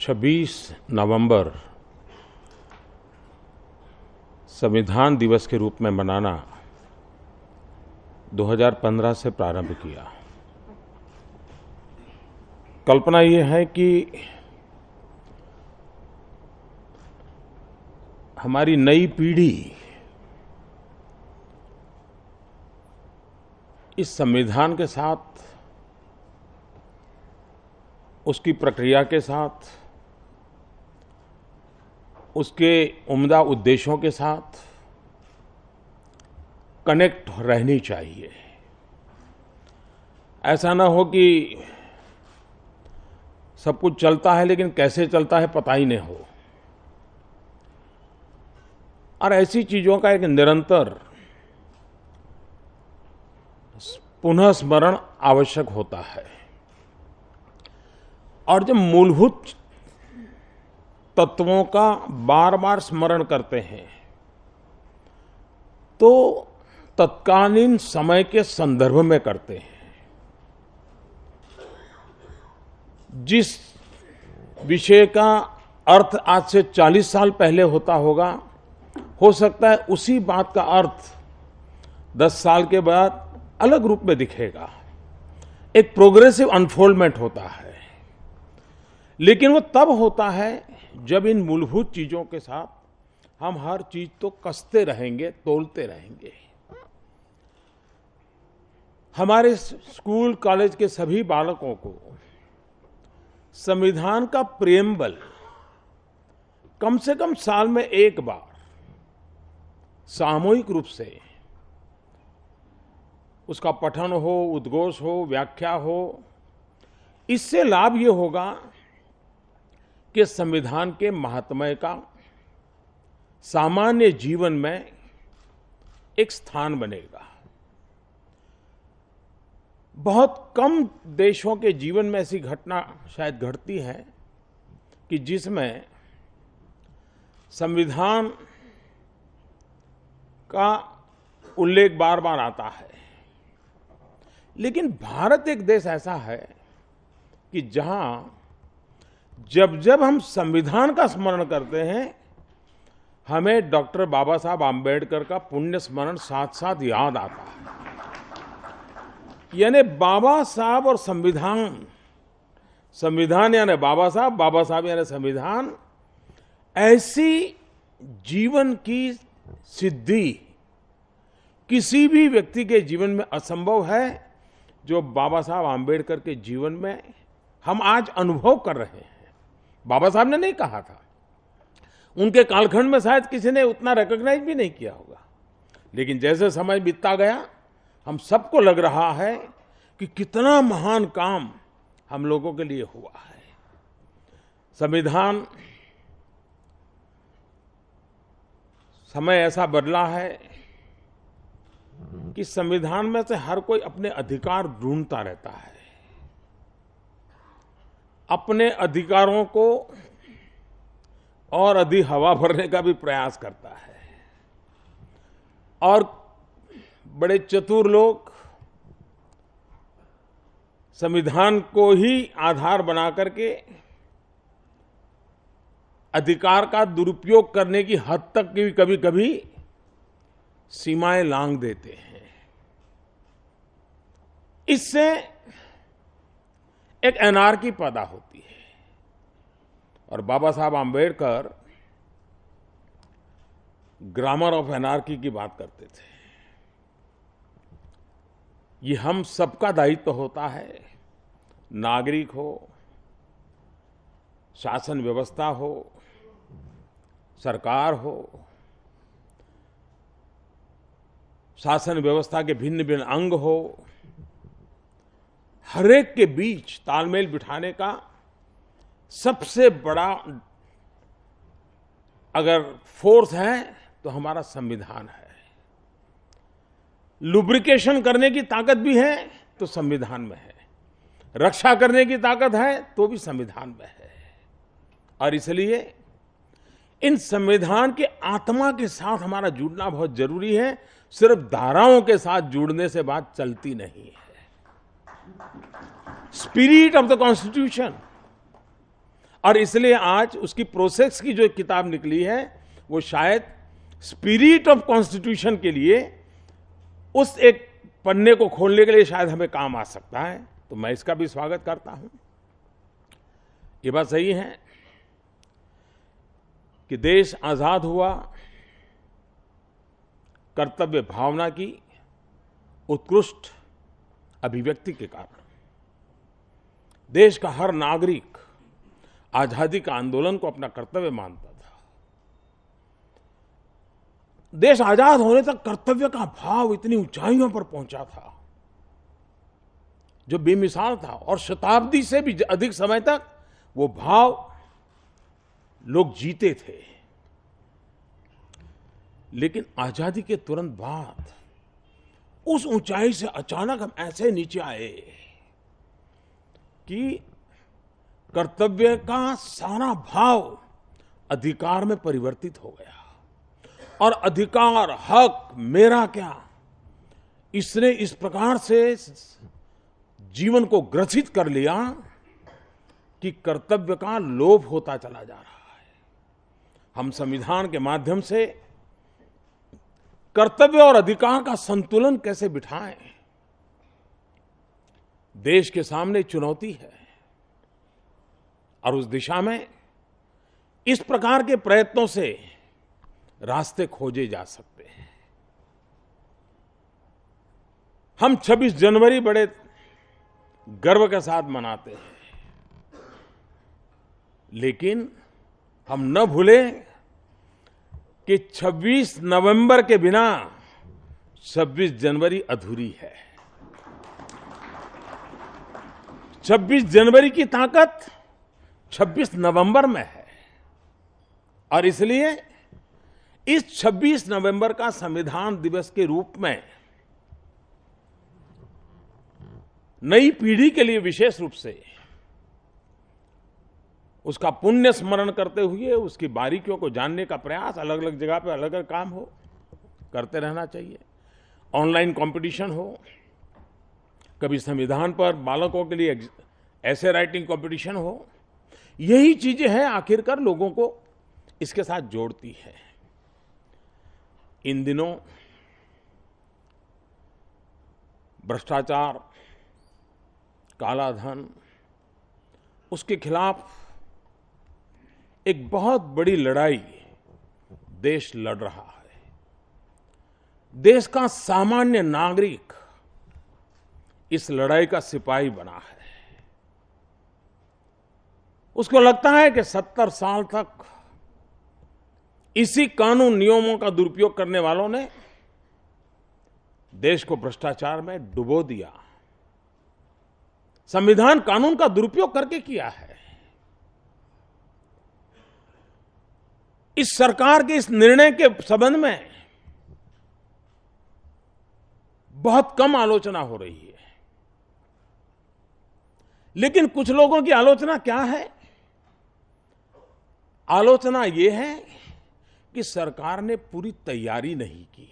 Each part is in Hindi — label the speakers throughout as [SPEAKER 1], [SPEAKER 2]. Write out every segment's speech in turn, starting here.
[SPEAKER 1] 26 नवंबर संविधान दिवस के रूप में मनाना 2015 से प्रारंभ किया। कल्पना ये है कि हमारी नई पीढ़ी इस संविधान के साथ, उसकी प्रक्रिया के साथ, उसके उम्दा उद्देश्यों के साथ कनेक्ट रहनी चाहिए। ऐसा ना हो कि सब कुछ चलता है लेकिन कैसे चलता है पता ही नहीं हो। और ऐसी चीजों का एक निरंतर पुनः स्मरण आवश्यक होता है। और जब मूलभूत तत्वों का बार बार स्मरण करते हैं तो तत्कालीन समय के संदर्भ में करते हैं। जिस विषय का अर्थ आज से 40 साल पहले होता होगा, हो सकता है उसी बात का अर्थ 10 साल के बाद अलग रूप में दिखेगा। एक प्रोग्रेसिव अनफोल्डमेंट होता है, लेकिन वो तब होता है जब इन मूलभूत चीजों के साथ हम हर चीज तो कसते रहेंगे, तोलते रहेंगे। हमारे स्कूल कॉलेज के सभी बालकों को संविधान का प्रिएम्बल कम से कम साल में एक बार सामूहिक रूप से उसका पठन हो, उद्घोष हो, व्याख्या हो। इससे लाभ ये होगा कि संविधान के महात्म्य का सामान्य जीवन में एक स्थान बनेगा। बहुत कम देशों के जीवन में ऐसी घटना शायद घटती है कि जिसमें संविधान का उल्लेख बार बार आता है। लेकिन भारत एक देश ऐसा है कि जहां जब जब हम संविधान का स्मरण करते हैं, हमें डॉक्टर बाबा साहब आम्बेडकर का पुण्य स्मरण साथ साथ याद आता है। यानी बाबा साहब और संविधान, संविधान यानी बाबा साहब यानी संविधान, ऐसी जीवन की सिद्धि किसी भी व्यक्ति के जीवन में असंभव है जो बाबा साहब आम्बेडकर के जीवन में हम आज अनुभव कर रहे हैं। बाबा साहब ने नहीं कहा था, उनके कालखंड में शायद किसी ने उतना रिकॉग्नाइज भी नहीं किया होगा, लेकिन जैसे समय बीतता गया हम सबको लग रहा है कि कितना महान काम हम लोगों के लिए हुआ है। संविधान, समय ऐसा बदला है कि संविधान में से हर कोई अपने अधिकार ढूंढता रहता है, अपने अधिकारों को और अधिक हवा भरने का भी प्रयास करता है। और बड़े चतुर लोग संविधान को ही आधार बना करके अधिकार का दुरुपयोग करने की हद तक की कभी कभी सीमाएं लांघ देते हैं। इससे एक एनार्की पैदा होती है। और बाबा Saheb Ambedkar grammar of anarchy की बात करते थे। ये हम सबका दायित्व होता है, नागरिक हो, शासन व्यवस्था हो, सरकार हो, शासन व्यवस्था के भिन्न भिन्न अंग हो, हर एक के बीच तालमेल बिठाने का सबसे बड़ा अगर फोर्स है तो हमारा संविधान है। लुब्रिकेशन करने की ताकत भी है तो संविधान में है, रक्षा करने की ताकत है तो भी संविधान में है। और इसलिए इन संविधान के आत्मा के साथ हमारा जुड़ना बहुत जरूरी है। सिर्फ धाराओं के साथ जुड़ने से बात चलती नहीं है। स्पिरिट ऑफ द कॉन्स्टिट्यूशन, और इसलिए आज उसकी प्रोसेस की जो एक किताब निकली है वो शायद स्पिरिट ऑफ कॉन्स्टिट्यूशन के लिए उस एक पन्ने को खोलने के लिए शायद हमें काम आ सकता है। तो मैं इसका भी स्वागत करता हूं। ये बात सही है कि देश आजाद हुआ कर्तव्य भावना की उत्कृष्ट अभिव्यक्ति के कारण। देश का हर नागरिक आजादी का आंदोलन को अपना कर्तव्य मानता था। देश आजाद होने तक कर्तव्य का भाव इतनी ऊंचाइयों पर पहुंचा था जो बेमिसाल था, और शताब्दी से भी अधिक समय तक वो भाव लोग जीते थे। लेकिन आजादी के तुरंत बाद उस ऊंचाई से अचानक हम ऐसे नीचे आए कि कर्तव्य का सारा भाव अधिकार में परिवर्तित हो गया, और अधिकार, हक, मेरा क्या, इसने इस प्रकार से जीवन को ग्रसित कर लिया कि कर्तव्य का लोप होता चला जा रहा है। हम संविधान के माध्यम से कर्तव्य और अधिकार का संतुलन कैसे बिठाएं, देश के सामने चुनौती है, और उस दिशा में इस प्रकार के प्रयत्नों से रास्ते खोजे जा सकते हैं। हम 26 जनवरी बड़े गर्व के साथ मनाते हैं, लेकिन हम न भूलें कि 26 नवंबर के बिना 26 जनवरी अधूरी है। 26 जनवरी की ताकत 26 नवंबर में है, और इसलिए इस 26 नवंबर का संविधान दिवस के रूप में नई पीढ़ी के लिए विशेष रूप से उसका पुण्य स्मरण करते हुए उसकी बारीकियों को जानने का प्रयास, अलग अलग जगह पे अलग अलग काम हो, करते रहना चाहिए। ऑनलाइन कंपटीशन हो, कभी संविधान पर बालकों के लिए ऐसे राइटिंग कंपटीशन हो, यही चीजें हैं आखिरकार लोगों को इसके साथ जोड़ती है। इन दिनों भ्रष्टाचार, काला धन, उसके खिलाफ एक बहुत बड़ी लड़ाई देश लड़ रहा है। देश का सामान्य नागरिक इस लड़ाई का सिपाही बना है। उसको लगता है कि 70 साल तक इसी कानून नियमों का दुरुपयोग करने वालों ने देश को भ्रष्टाचार में डुबो दिया। संविधान कानून का दुरुपयोग करके किया है। इस सरकार के इस निर्णय के संबंध में बहुत कम आलोचना हो रही है, लेकिन कुछ लोगों की आलोचना क्या है? आलोचना यह है कि सरकार ने पूरी तैयारी नहीं की।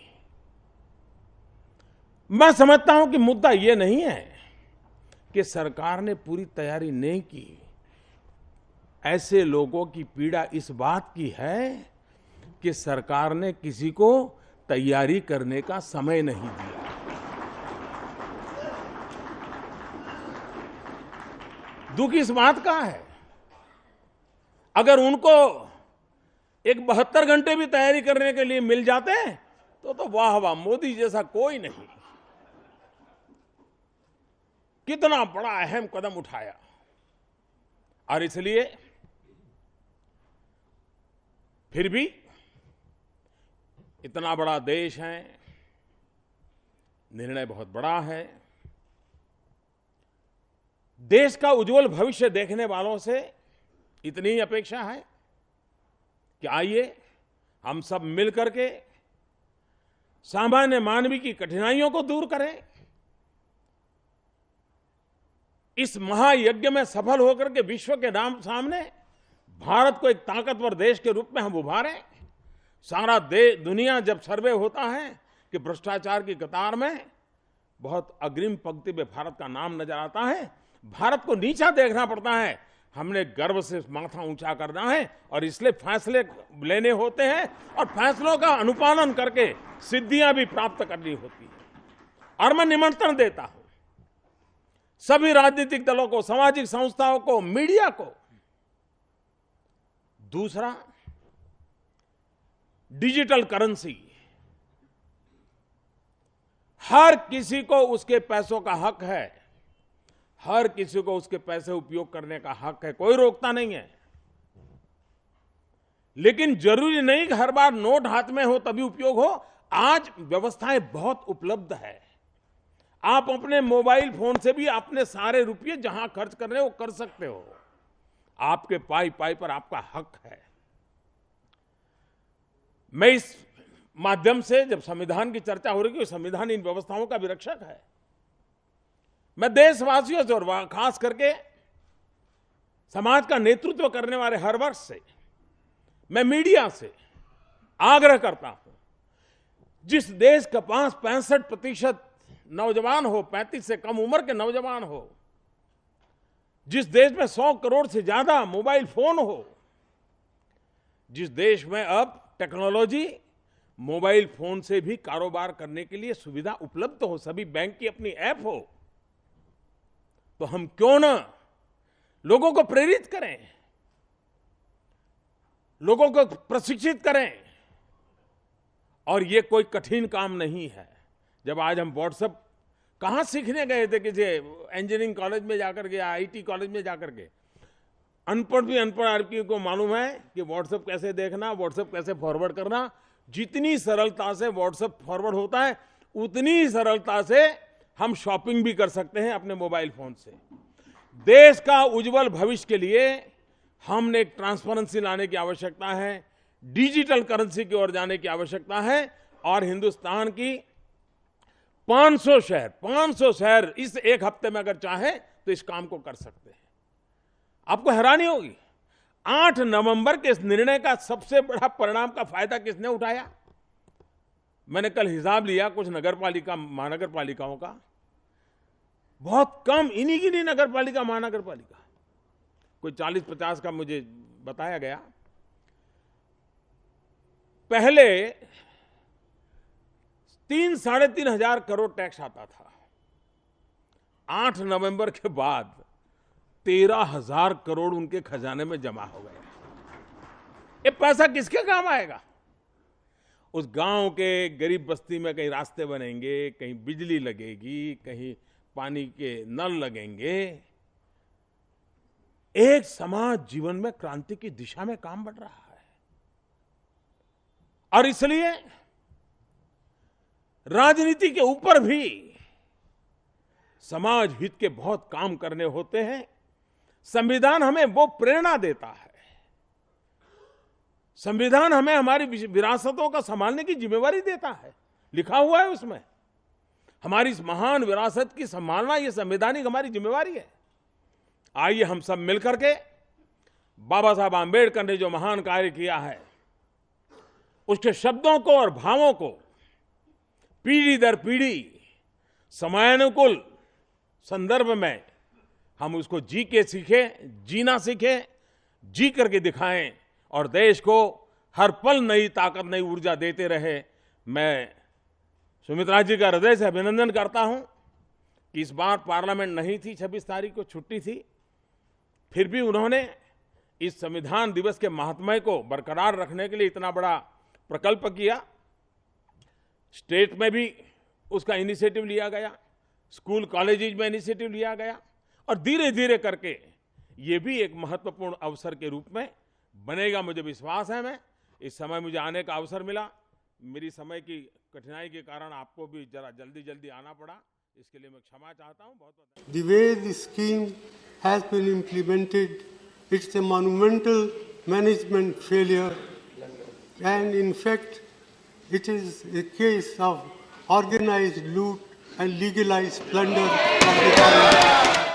[SPEAKER 1] मैं समझता हूं कि मुद्दा यह नहीं है कि सरकार ने पूरी तैयारी नहीं की। ऐसे लोगों की पीड़ा इस बात की है कि सरकार ने किसी को तैयारी करने का समय नहीं दिया। दुख इस बात का है, अगर उनको एक 72 घंटे भी तैयारी करने के लिए मिल जाते तो वाह वाह, मोदी जैसा कोई नहीं, कितना बड़ा अहम कदम उठाया। और इसलिए फिर भी इतना बड़ा देश है, निर्णय बहुत बड़ा है। देश का उज्जवल भविष्य देखने वालों से इतनी ही अपेक्षा है कि आइए हम सब मिलकर के सामान्य मानवी की कठिनाइयों को दूर करें। इस महायज्ञ में सफल होकर के विश्व के नाम सामने भारत को एक ताकतवर देश के रूप में हम उभारें। सारा दुनिया जब सर्वे होता है कि भ्रष्टाचार की कतार में बहुत अग्रिम पंक्ति में भारत का नाम नजर आता है, भारत को नीचा देखना पड़ता है हमने गर्व से माथा ऊंचा करना है और इसलिए फैसले लेने होते हैं और फैसलों का अनुपालन करके सिद्धियां भी प्राप्त करनी होती है। और मैं निमंत्रण देता हूं सभी राजनीतिक दलों को, सामाजिक संस्थाओं को, मीडिया को। दूसरा, डिजिटल करेंसी। हर किसी को उसके पैसों का हक है, हर किसी को उसके पैसे उपयोग करने का हक है, कोई रोकता नहीं है। लेकिन जरूरी नहीं कि हर बार नोट हाथ में हो तभी उपयोग हो। आज व्यवस्थाएं बहुत उपलब्ध है। आप अपने मोबाइल फोन से भी अपने सारे रुपये जहां खर्च कर रहे हो वो कर सकते हो। आपके पाई पाई पर आपका हक है। मैं इस माध्यम से, जब संविधान की चर्चा हो रही है, संविधान इन व्यवस्थाओं का भी रक्षक है। मैं देशवासियों से और खास करके समाज का नेतृत्व करने वाले हर वर्ग से, मैं मीडिया से आग्रह करता हूं, जिस देश के पास 65% नौजवान हो, 35 से कम उम्र के नौजवान हो, जिस देश में 100 करोड़ से ज्यादा मोबाइल फोन हो, जिस देश में अब टेक्नोलॉजी मोबाइल फोन से भी कारोबार करने के लिए सुविधा उपलब्ध हो, सभी बैंक की अपनी ऐप हो, तो हम क्यों ना लोगों को प्रेरित करें, लोगों को प्रशिक्षित करें। और ये कोई कठिन काम नहीं है। जब आज हम व्हाट्सएप कहां सीखने गए थे, किसी इंजीनियरिंग कॉलेज में जाकर के, आईटी कॉलेज में जाकर के, अनपढ़ भी अनपढ़ आदमी को मालूम है कि व्हाट्सएप कैसे देखना, व्हाट्सएप कैसे फॉरवर्ड करना। जितनी सरलता से व्हाट्सएप फॉरवर्ड होता है, उतनी ही सरलता से हम शॉपिंग भी कर सकते हैं अपने मोबाइल फोन से। देश का उज्जवल भविष्य के लिए हमने एक ट्रांसपेरेंसी लाने की आवश्यकता है, डिजिटल करेंसी की ओर जाने की आवश्यकता है। और हिंदुस्तान की 500 शहर इस एक हफ्ते में अगर चाहे तो इस काम को कर सकते हैं। आपको हैरानी होगी, 8 नवंबर के इस निर्णय का सबसे बड़ा परिणाम का फायदा किसने उठाया? मैंने कल हिसाब लिया कुछ नगरपालिका, महानगर पालिकाओं का, बहुत कम, इन्हीं की नगर पालिका, महानगर पालिका, कोई 40-50 का मुझे बताया गया। पहले 3-3.5 हजार करोड़ टैक्स आता था। 8 नवंबर के बाद 13,000 करोड़ उनके खजाने में जमा हो गया। ये पैसा किसके काम आएगा? उस गांव के गरीब बस्ती में कहीं रास्ते बनेंगे, कहीं बिजली लगेगी, कहीं पानी के नल लगेंगे। एक समाज जीवन में क्रांति की दिशा में काम बढ़ रहा है। और इसलिए राजनीति के ऊपर भी समाज हित के बहुत काम करने होते हैं। संविधान हमें वो प्रेरणा देता है। संविधान हमें हमारी विरासतों का संभालने की जिम्मेवारी देता है, लिखा हुआ है उसमें। हमारी इस महान विरासत की संभालना ये संवैधानिक हमारी जिम्मेवारी है। आइए हम सब मिलकर के बाबा साहब आंबेडकर ने जो महान कार्य किया है, उसके शब्दों को और भावों को पीढ़ी दर पीढ़ी समयानुकूल संदर्भ में हम उसको जी के सीखें, जीना सीखें, जी करके दिखाएं और देश को हर पल नई ताकत, नई ऊर्जा देते रहे। मैं सुमित्रा जी का हृदय से अभिनंदन करता हूं कि इस बार पार्लियामेंट नहीं थी, 26 तारीख को छुट्टी थी, फिर भी उन्होंने इस संविधान दिवस के महात्म्य को बरकरार रखने के लिए इतना बड़ा प्रकल्प किया। स्टेट में भी उसका इनिशिएटिव लिया गया, स्कूल कॉलेजेस में इनिशिएटिव लिया गया और धीरे धीरे करके ये भी एक महत्वपूर्ण अवसर के रूप में बनेगा, मुझे विश्वास है। मैं इस समय मुझे आने का अवसर मिला, मेरी समय की कठिनाई के कारण आपको भी जरा जल्दी आना पड़ा, इसके लिए मैं क्षमा चाहता हूं। बहुत
[SPEAKER 2] The way this scheme has been implemented, it's a monumental management failure, and in fact, it is a case of organized loot and legalized plunder of the government.